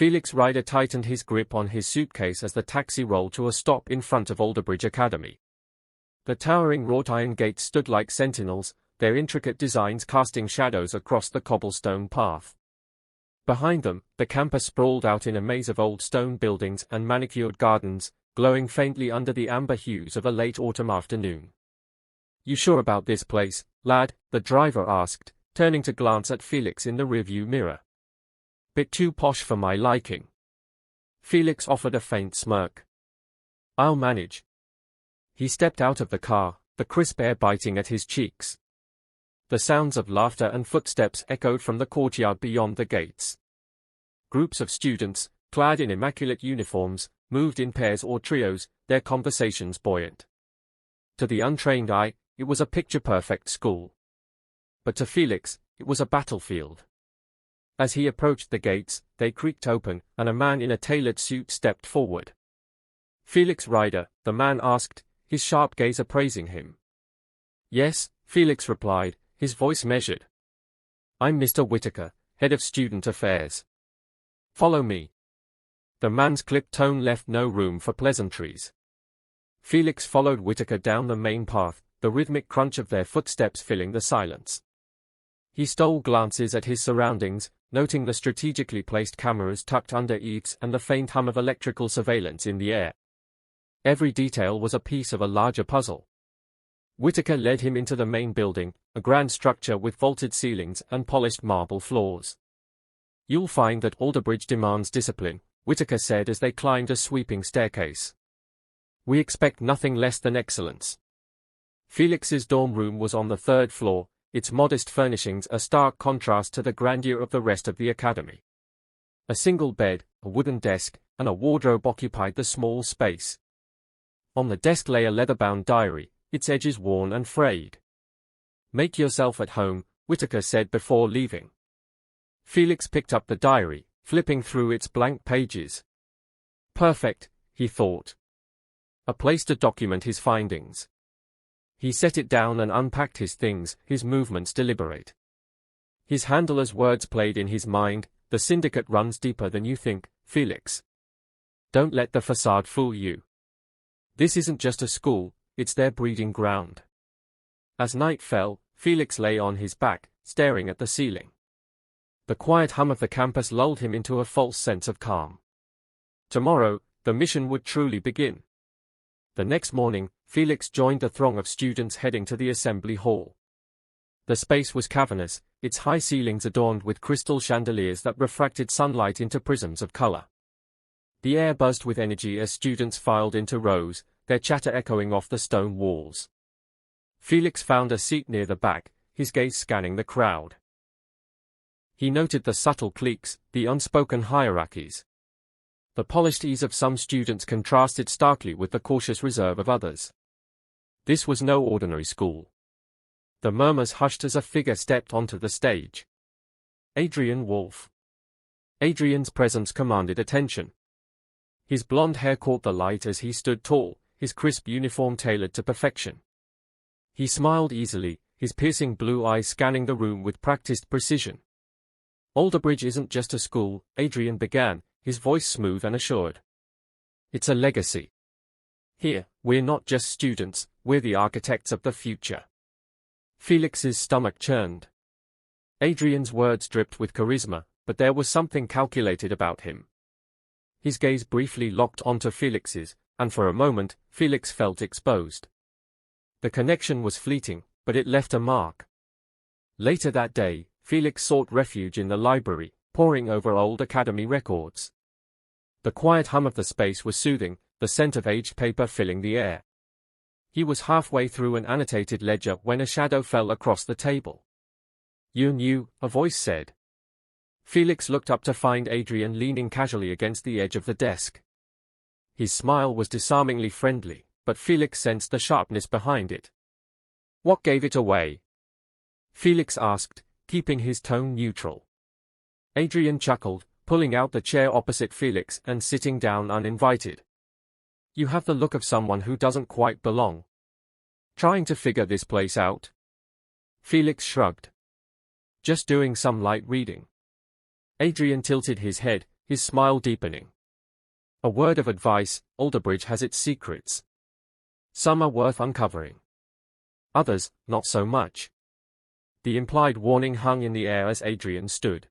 Felix Ryder tightened his grip on his suitcase as the taxi rolled to a stop in front of Alderbridge Academy. The towering wrought iron gates stood like sentinels, their intricate designs casting shadows across the cobblestone path. Behind them, the campus sprawled out in a maze of old stone buildings and manicured gardens, glowing faintly under the amber hues of a late autumn afternoon. "You sure about this place, lad?" the driver asked, turning to glance at Felix in the rearview mirror. "Bit too posh for my liking." Felix offered a faint smirk. "I'll manage." He stepped out of the car, the crisp air biting at his cheeks. The sounds of laughter and footsteps echoed from the courtyard beyond the gates. Groups of students, clad in immaculate uniforms, moved in pairs or trios, their conversations buoyant. To the untrained eye, it was a picture-perfect school. But to Felix, it was a battlefield. As he approached the gates, they creaked open, and a man in a tailored suit stepped forward. "Felix Ryder," the man asked, his sharp gaze appraising him. "Yes," Felix replied, his voice measured. "I'm Mr. Whitaker, head of student affairs. Follow me." The man's clipped tone left no room for pleasantries. Felix followed Whitaker down the main path, the rhythmic crunch of their footsteps filling the silence. He stole glances at his surroundings, noting the strategically placed cameras tucked under eaves and the faint hum of electrical surveillance in the air. Every detail was a piece of a larger puzzle. Whitaker led him into the main building, a grand structure with vaulted ceilings and polished marble floors. "You'll find that Alderbridge demands discipline," Whitaker said as they climbed a sweeping staircase. "We expect nothing less than excellence." Felix's dorm room was on the third floor, its modest furnishings a stark contrast to the grandeur of the rest of the academy. A single bed, a wooden desk, and a wardrobe occupied the small space. On the desk lay a leather-bound diary, its edges worn and frayed. "Make yourself at home," Whitaker said before leaving. Felix picked up the diary, flipping through its blank pages. Perfect, he thought. A place to document his findings. He set it down and unpacked his things, his movements deliberate. His handler's words played in his mind, "The syndicate runs deeper than you think, Felix. Don't let the facade fool you. This isn't just a school, it's their breeding ground." As night fell, Felix lay on his back, staring at the ceiling. The quiet hum of the campus lulled him into a false sense of calm. Tomorrow, the mission would truly begin. The next morning, Felix joined the throng of students heading to the assembly hall. The space was cavernous, its high ceilings adorned with crystal chandeliers that refracted sunlight into prisms of color. The air buzzed with energy as students filed into rows, their chatter echoing off the stone walls. Felix found a seat near the back, his gaze scanning the crowd. He noted the subtle cliques, the unspoken hierarchies. The polished ease of some students contrasted starkly with the cautious reserve of others. This was no ordinary school. The murmurs hushed as a figure stepped onto the stage. Adrian Wolfe. Adrian's presence commanded attention. His blonde hair caught the light as he stood tall, his crisp uniform tailored to perfection. He smiled easily, his piercing blue eyes scanning the room with practiced precision. "Alderbridge isn't just a school," Adrian began, his voice smooth and assured. "It's a legacy. Here, we're not just students, we're the architects of the future." Felix's stomach churned. Adrian's words dripped with charisma, but there was something calculated about him. His gaze briefly locked onto Felix's, and for a moment, Felix felt exposed. The connection was fleeting, but it left a mark. Later that day, Felix sought refuge in the library, poring over old academy records. The quiet hum of the space was soothing, the scent of aged paper filling the air. He was halfway through an annotated ledger when a shadow fell across the table. "You knew," a voice said. Felix looked up to find Adrian leaning casually against the edge of the desk. His smile was disarmingly friendly, but Felix sensed the sharpness behind it. "What gave it away?" Felix asked, keeping his tone neutral. Adrian chuckled, pulling out the chair opposite Felix and sitting down uninvited. "You have the look of someone who doesn't quite belong. Trying to figure this place out?" Felix shrugged. "Just doing some light reading." Adrian tilted his head, his smile deepening. A word of advice: Alderbridge has its secrets. Some are worth uncovering. Others, not so much. The implied warning hung in the air as Adrian stood.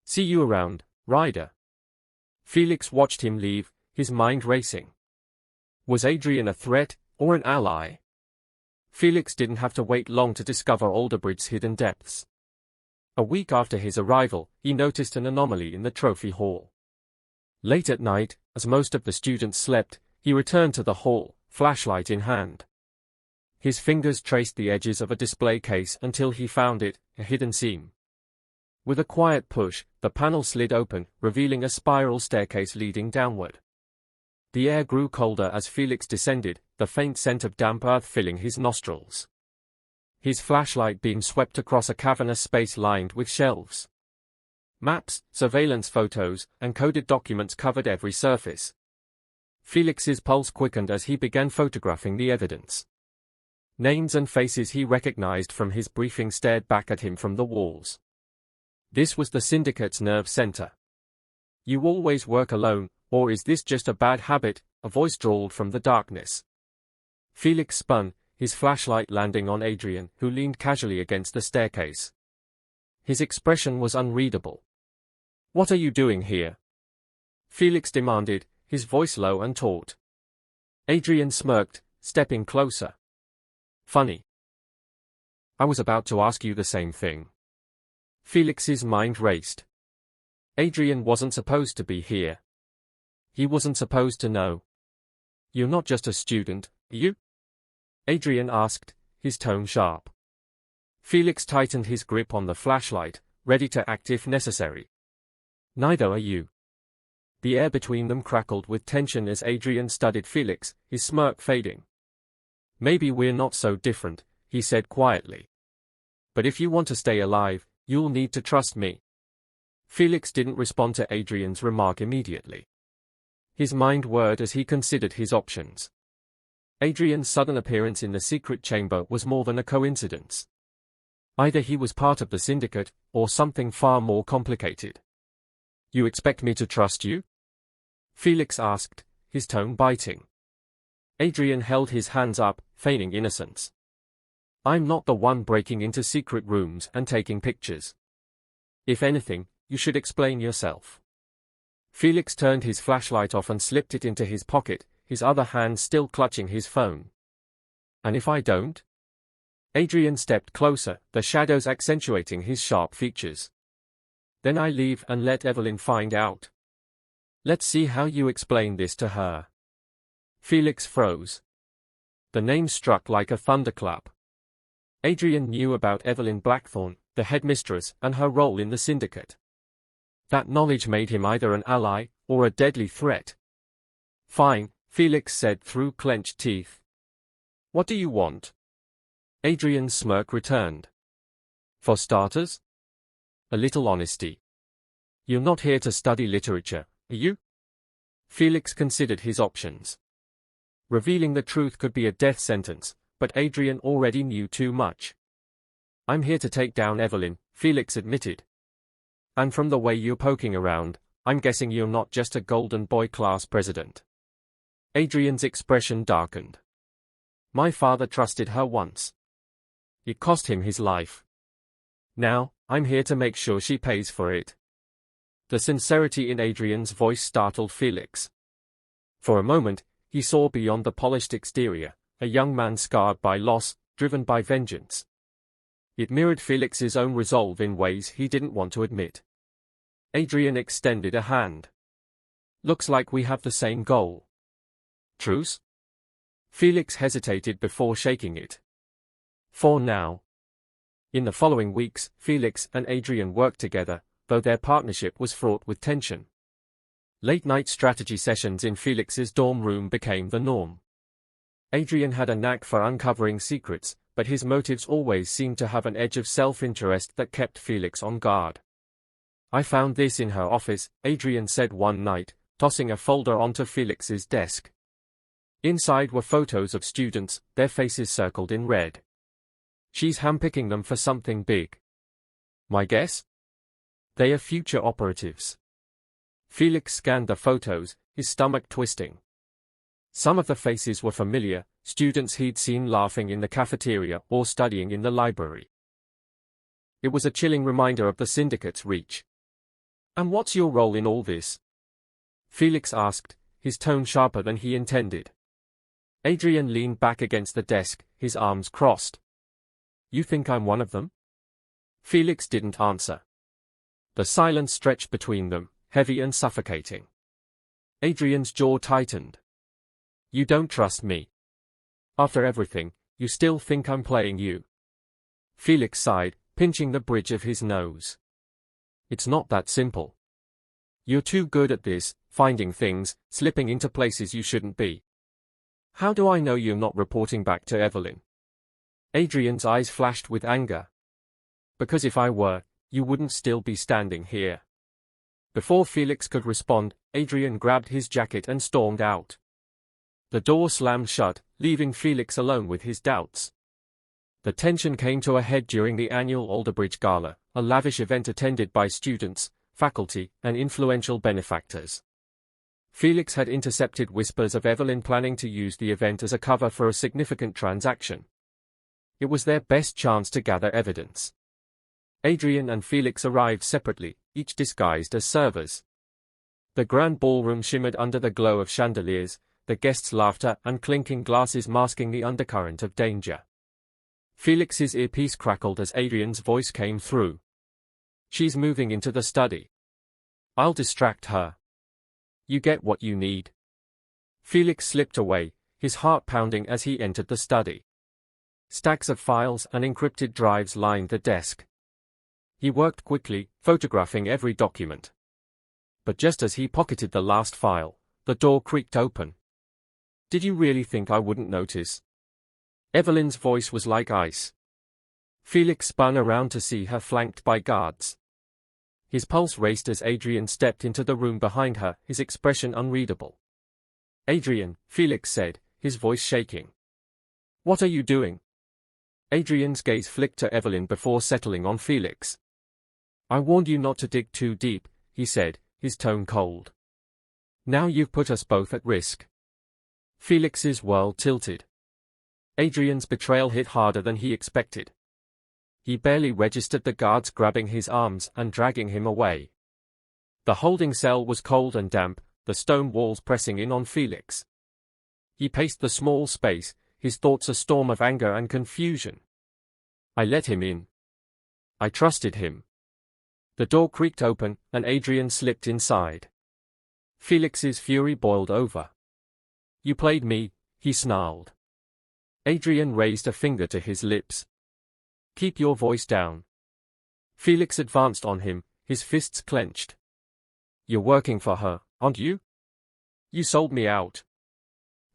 See you around, Ryder. Felix watched him leave, his mind racing. Was Adrian a threat, or an ally? Felix didn't have to wait long to discover Alderbridge's hidden depths. A week after his arrival, he noticed an anomaly in the trophy hall. Late at night, as most of the students slept, he returned to the hall, flashlight in hand. His fingers traced the edges of a display case until he found it, a hidden seam. With a quiet push, the panel slid open, revealing a spiral staircase leading downward. The air grew colder as Felix descended, the faint scent of damp earth filling his nostrils. His flashlight beam swept across a cavernous space lined with shelves. Maps, surveillance photos, and coded documents covered every surface. Felix's pulse quickened as he began photographing the evidence. Names and faces he recognized from his briefing stared back at him from the walls. This was the syndicate's nerve center. You always work alone, or is this just a bad habit? A voice drawled from the darkness. Felix spun, his flashlight landing on Adrian, who leaned casually against the staircase. His expression was unreadable. What are you doing here? Felix demanded, his voice low and taut. Adrian smirked, stepping closer. Funny. I was about to ask you the same thing. Felix's mind raced. Adrian wasn't supposed to be here. He wasn't supposed to know. You're not just a student, are you? Adrian asked, his tone sharp. Felix tightened his grip on the flashlight, ready to act if necessary. Neither are you. The air between them crackled with tension as Adrian studied Felix, his smirk fading. Maybe we're not so different, he said quietly. But if you want to stay alive, you'll need to trust me. Felix didn't respond to Adrian's remark immediately. His mind whirred as he considered his options. Adrian's sudden appearance in the secret chamber was more than a coincidence. Either he was part of the syndicate, or something far more complicated. You expect me to trust you? Felix asked, his tone biting. Adrian held his hands up, feigning innocence. I'm not the one breaking into secret rooms and taking pictures. If anything, you should explain yourself. Felix turned his flashlight off and slipped it into his pocket, his other hand still clutching his phone. And if I don't? Adrian stepped closer, the shadows accentuating his sharp features. Then I leave and let Evelyn find out. Let's see how you explain this to her. Felix froze. The name struck like a thunderclap. Adrian knew about Evelyn Blackthorne, the headmistress, and her role in the syndicate. That knowledge made him either an ally, or a deadly threat. Fine, Felix said through clenched teeth. What do you want? Adrian's smirk returned. For starters? A little honesty. You're not here to study literature, are you? Felix considered his options. Revealing the truth could be a death sentence, but Adrian already knew too much. I'm here to take down Evelyn, Felix admitted. And from the way you're poking around, I'm guessing you're not just a golden boy class president. Adrian's expression darkened. My father trusted her once. It cost him his life. Now, I'm here to make sure she pays for it. The sincerity in Adrian's voice startled Felix. For a moment, he saw beyond the polished exterior, a young man scarred by loss, driven by vengeance. It mirrored Felix's own resolve in ways he didn't want to admit. Adrian extended a hand. Looks like we have the same goal. Truce? Felix hesitated before shaking it. For now. In the following weeks, Felix and Adrian worked together, though their partnership was fraught with tension. Late-night strategy sessions in Felix's dorm room became the norm. Adrian had a knack for uncovering secrets, but his motives always seemed to have an edge of self-interest that kept Felix on guard. I found this in her office, Adrian said one night, tossing a folder onto Felix's desk. Inside were photos of students, their faces circled in red. She's handpicking them for something big. My guess? They are future operatives. Felix scanned the photos, his stomach twisting. Some of the faces were familiar, students he'd seen laughing in the cafeteria or studying in the library. It was a chilling reminder of the syndicate's reach. "And what's your role in all this?" Felix asked, his tone sharper than he intended. Adrian leaned back against the desk, his arms crossed. "You think I'm one of them?" Felix didn't answer. The silence stretched between them, heavy and suffocating. Adrian's jaw tightened. "You don't trust me. After everything, you still think I'm playing you?" Felix sighed, pinching the bridge of his nose. "It's not that simple. You're too good at this, finding things, slipping into places you shouldn't be. How do I know you're not reporting back to Evelyn?" Adrian's eyes flashed with anger. "Because if I were, you wouldn't still be standing here." Before Felix could respond, Adrian grabbed his jacket and stormed out. The door slammed shut, leaving Felix alone with his doubts. The tension came to a head during the annual Alderbridge Gala, a lavish event attended by students, faculty, and influential benefactors. Felix had intercepted whispers of Evelyn planning to use the event as a cover for a significant transaction. It was their best chance to gather evidence. Adrian and Felix arrived separately, each disguised as servers. The grand ballroom shimmered under the glow of chandeliers, the guests' laughter and clinking glasses masking the undercurrent of danger. Felix's earpiece crackled as Adrian's voice came through. "She's moving into the study. I'll distract her. You get what you need." Felix slipped away, his heart pounding as he entered the study. Stacks of files and encrypted drives lined the desk. He worked quickly, photographing every document. But just as he pocketed the last file, the door creaked open. "Did you really think I wouldn't notice?" Evelyn's voice was like ice. Felix spun around to see her flanked by guards. His pulse raced as Adrian stepped into the room behind her, his expression unreadable. "Adrian," Felix said, his voice shaking. "What are you doing?" Adrian's gaze flicked to Evelyn before settling on Felix. "I warned you not to dig too deep," he said, his tone cold. "Now you've put us both at risk." Felix's world tilted. Adrian's betrayal hit harder than he expected. He barely registered the guards grabbing his arms and dragging him away. The holding cell was cold and damp, the stone walls pressing in on Felix. He paced the small space, his thoughts a storm of anger and confusion. "I let him in. I trusted him." The door creaked open, and Adrian slipped inside. Felix's fury boiled over. "You played me," he snarled. Adrian raised a finger to his lips. "Keep your voice down." Felix advanced on him, his fists clenched. "You're working for her, aren't you? You sold me out."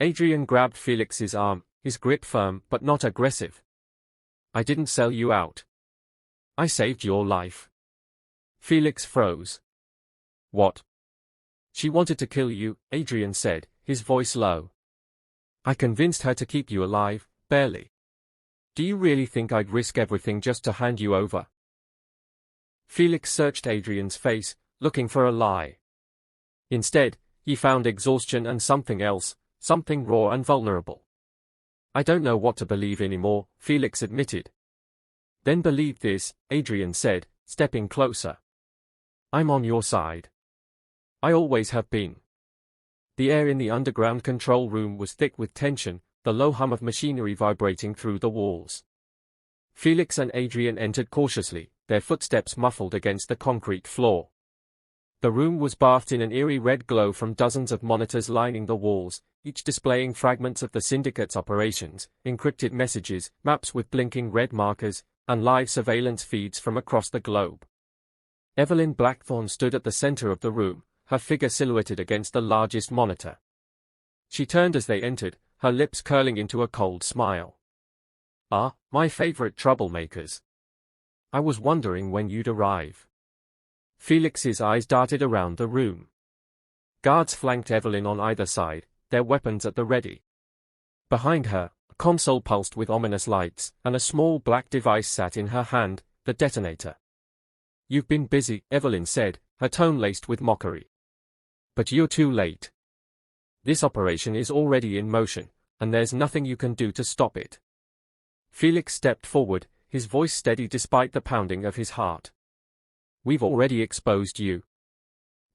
Adrian grabbed Felix's arm, his grip firm but not aggressive. "I didn't sell you out. I saved your life." Felix froze. "What?" "She wanted to kill you," Adrian said, his voice low. "I convinced her to keep you alive, barely. Do you really think I'd risk everything just to hand you over?" Felix searched Adrian's face, looking for a lie. Instead, he found exhaustion and something else, something raw and vulnerable. "I don't know what to believe anymore," Felix admitted. "Then believe this," Adrian said, stepping closer. "I'm on your side. I always have been." The air in the underground control room was thick with tension, the low hum of machinery vibrating through the walls. Felix and Adrian entered cautiously, their footsteps muffled against the concrete floor. The room was bathed in an eerie red glow from dozens of monitors lining the walls, each displaying fragments of the syndicate's operations, encrypted messages, maps with blinking red markers, and live surveillance feeds from across the globe. Evelyn Blackthorne stood at the center of the room, her figure silhouetted against the largest monitor. She turned as they entered, her lips curling into a cold smile. "Ah, my favorite troublemakers. I was wondering when you'd arrive." Felix's eyes darted around the room. Guards flanked Evelyn on either side, their weapons at the ready. Behind her, a console pulsed with ominous lights, and a small black device sat in her hand, the detonator. "You've been busy," Evelyn said, her tone laced with mockery. But you're too late. This operation is already in motion, and there's nothing you can do to stop it. Felix stepped forward, his voice steady despite the pounding of his heart. We've already exposed you.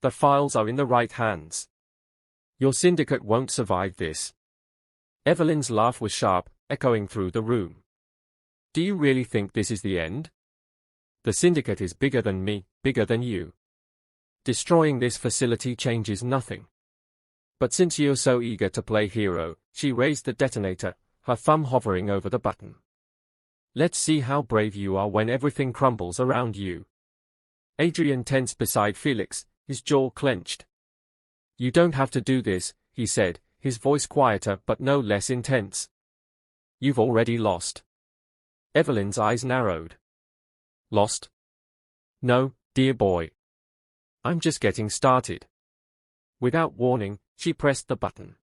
The files are in the right hands. Your syndicate won't survive this. Evelyn's laugh was sharp, echoing through the room. Do you really think this is the end? The syndicate is bigger than me, bigger than you. Destroying this facility changes nothing. But since you're so eager to play hero, she raised the detonator, her thumb hovering over the button. Let's see how brave you are when everything crumbles around you. Adrian tensed beside Felix, his jaw clenched. You don't have to do this, he said, his voice quieter but no less intense. You've already lost. Evelyn's eyes narrowed. Lost? No, dear boy. I'm just getting started. Without warning, she pressed the button.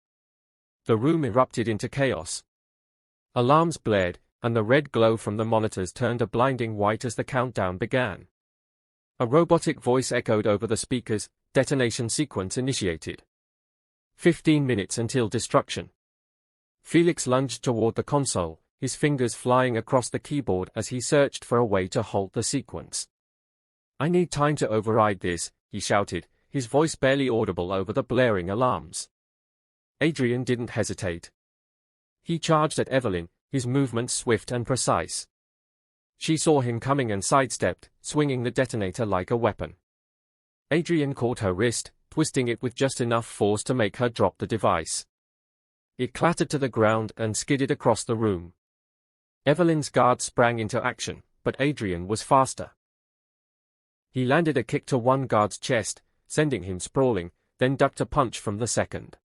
The room erupted into chaos. Alarms blared, and the red glow from the monitors turned a blinding white as the countdown began. A robotic voice echoed over the speakers, detonation sequence initiated. 15 minutes until destruction. Felix lunged toward the console, his fingers flying across the keyboard as he searched for a way to halt the sequence. I need time to override this, he shouted, his voice barely audible over the blaring alarms. Adrian didn't hesitate. He charged at Evelyn, his movements swift and precise. She saw him coming and sidestepped, swinging the detonator like a weapon. Adrian caught her wrist, twisting it with just enough force to make her drop the device. It clattered to the ground and skidded across the room. Evelyn's guard sprang into action, but Adrian was faster. He landed a kick to one guard's chest, sending him sprawling, then ducked a punch from the second.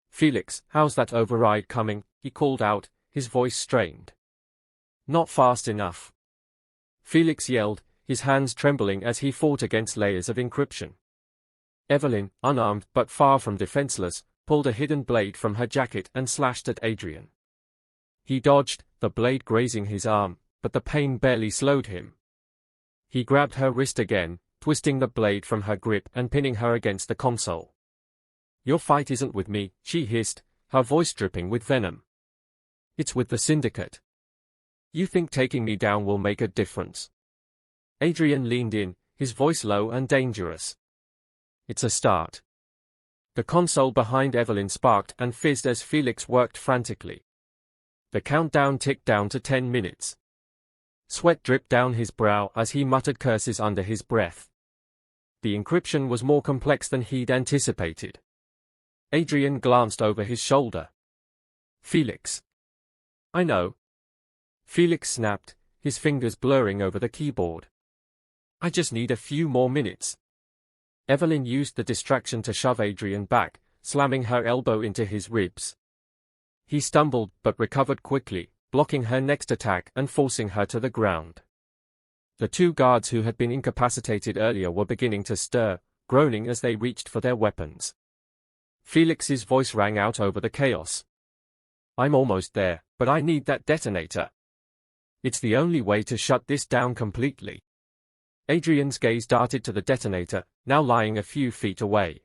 Felix, how's that override coming? He called out, his voice strained. Not fast enough. Felix yelled, his hands trembling as he fought against layers of encryption. Evelyn, unarmed but far from defenseless, pulled a hidden blade from her jacket and slashed at Adrian. He dodged, the blade grazing his arm, but the pain barely slowed him. He grabbed her wrist again, twisting the blade from her grip and pinning her against the console. Your fight isn't with me, she hissed, her voice dripping with venom. It's with the syndicate. You think taking me down will make a difference? Adrian leaned in, his voice low and dangerous. It's a start. The console behind Evelyn sparked and fizzed as Felix worked frantically. The countdown ticked down to 10 minutes. Sweat dripped down his brow as he muttered curses under his breath. The encryption was more complex than he'd anticipated. Adrian glanced over his shoulder. Felix. I know. Felix snapped, his fingers blurring over the keyboard. I just need a few more minutes. Evelyn used the distraction to shove Adrian back, slamming her elbow into his ribs. He stumbled but recovered quickly, blocking her next attack and forcing her to the ground. The two guards who had been incapacitated earlier were beginning to stir, groaning as they reached for their weapons. Felix's voice rang out over the chaos. I'm almost there, but I need that detonator. It's the only way to shut this down completely. Adrian's gaze darted to the detonator, now lying a few feet away.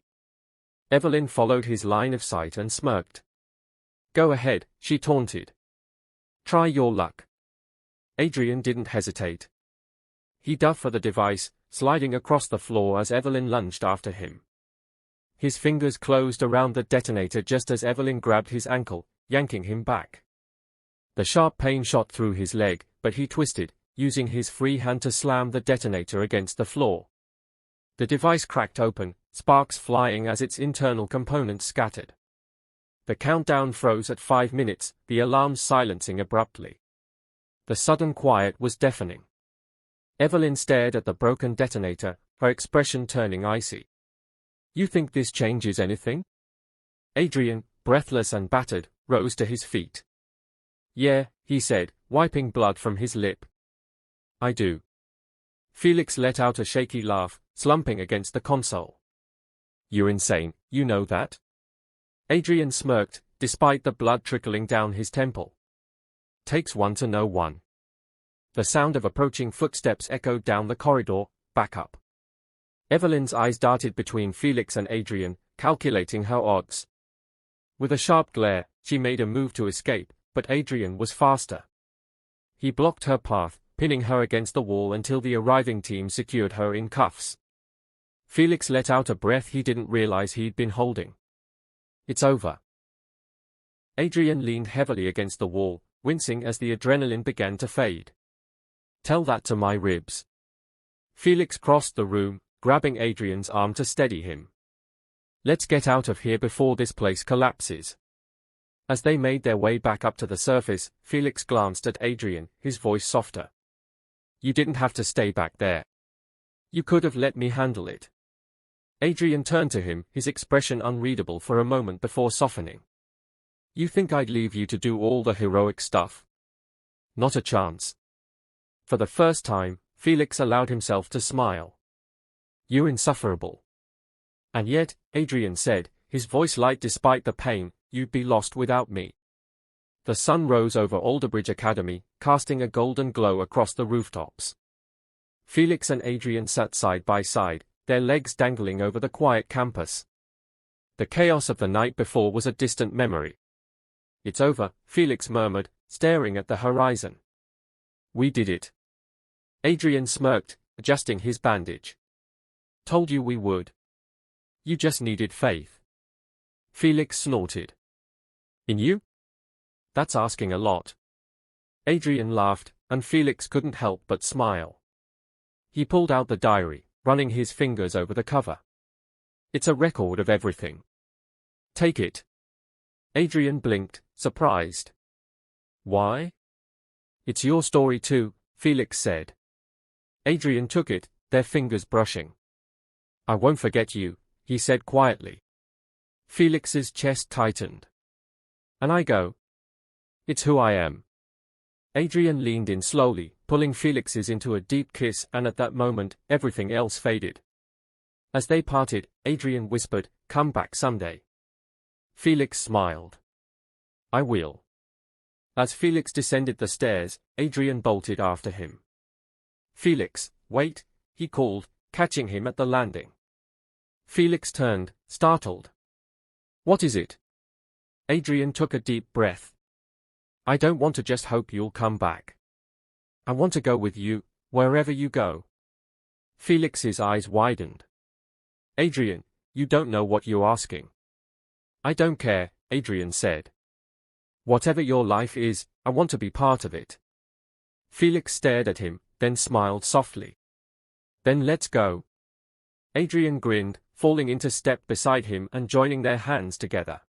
Evelyn followed his line of sight and smirked. Go ahead, she taunted. Try your luck. Adrian didn't hesitate. He dove for the device, sliding across the floor as Evelyn lunged after him. His fingers closed around the detonator just as Evelyn grabbed his ankle, yanking him back. The sharp pain shot through his leg, but he twisted, using his free hand to slam the detonator against the floor. The device cracked open, sparks flying as its internal components scattered. The countdown froze at 5 minutes, the alarms silencing abruptly. The sudden quiet was deafening. Evelyn stared at the broken detonator, her expression turning icy. You think this changes anything? Adrian, breathless and battered, rose to his feet. Yeah, he said, wiping blood from his lip. I do. Felix let out a shaky laugh, slumping against the console. You're insane, you know that? Adrian smirked, despite the blood trickling down his temple. Takes one to know one. The sound of approaching footsteps echoed down the corridor, back up. Evelyn's eyes darted between Felix and Adrian, calculating her odds. With a sharp glare, she made a move to escape, but Adrian was faster. He blocked her path, pinning her against the wall until the arriving team secured her in cuffs. Felix let out a breath he didn't realize he'd been holding. It's over. Adrian leaned heavily against the wall, wincing as the adrenaline began to fade. Tell that to my ribs. Felix crossed the room, grabbing Adrian's arm to steady him. Let's get out of here before this place collapses. As they made their way back up to the surface, Felix glanced at Adrian, his voice softer. You didn't have to stay back there. You could have let me handle it. Adrian turned to him, his expression unreadable for a moment before softening. You think I'd leave you to do all the heroic stuff? Not a chance. For the first time, Felix allowed himself to smile. You're insufferable. And yet, Adrian said, his voice light despite the pain, you'd be lost without me. The sun rose over Alderbridge Academy, casting a golden glow across the rooftops. Felix and Adrian sat side by side, their legs dangling over the quiet campus. The chaos of the night before was a distant memory. It's over, Felix murmured, staring at the horizon. We did it. Adrian smirked, adjusting his bandage. Told you we would. You just needed faith. Felix snorted. In you? That's asking a lot. Adrian laughed, and Felix couldn't help but smile. He pulled out the diary, running his fingers over the cover. It's a record of everything. Take it. Adrian blinked, surprised. Why? It's your story too, Felix said. Adrian took it, their fingers brushing. I won't forget you, he said quietly. Felix's chest tightened. And I go. It's who I am. Adrian leaned in slowly, pulling Felix's into a deep kiss, and at that moment, everything else faded. As they parted, Adrian whispered, come back someday. Felix smiled. I will. As Felix descended the stairs, Adrian bolted after him. Felix, wait, he called, catching him at the landing. Felix turned, startled. What is it? Adrian took a deep breath. I don't want to just hope you'll come back. I want to go with you, wherever you go. Felix's eyes widened. Adrian, you don't know what you're asking. I don't care, Adrian said. Whatever your life is, I want to be part of it. Felix stared at him, then smiled softly. Then let's go. Adrian grinned, falling into step beside him and joining their hands together.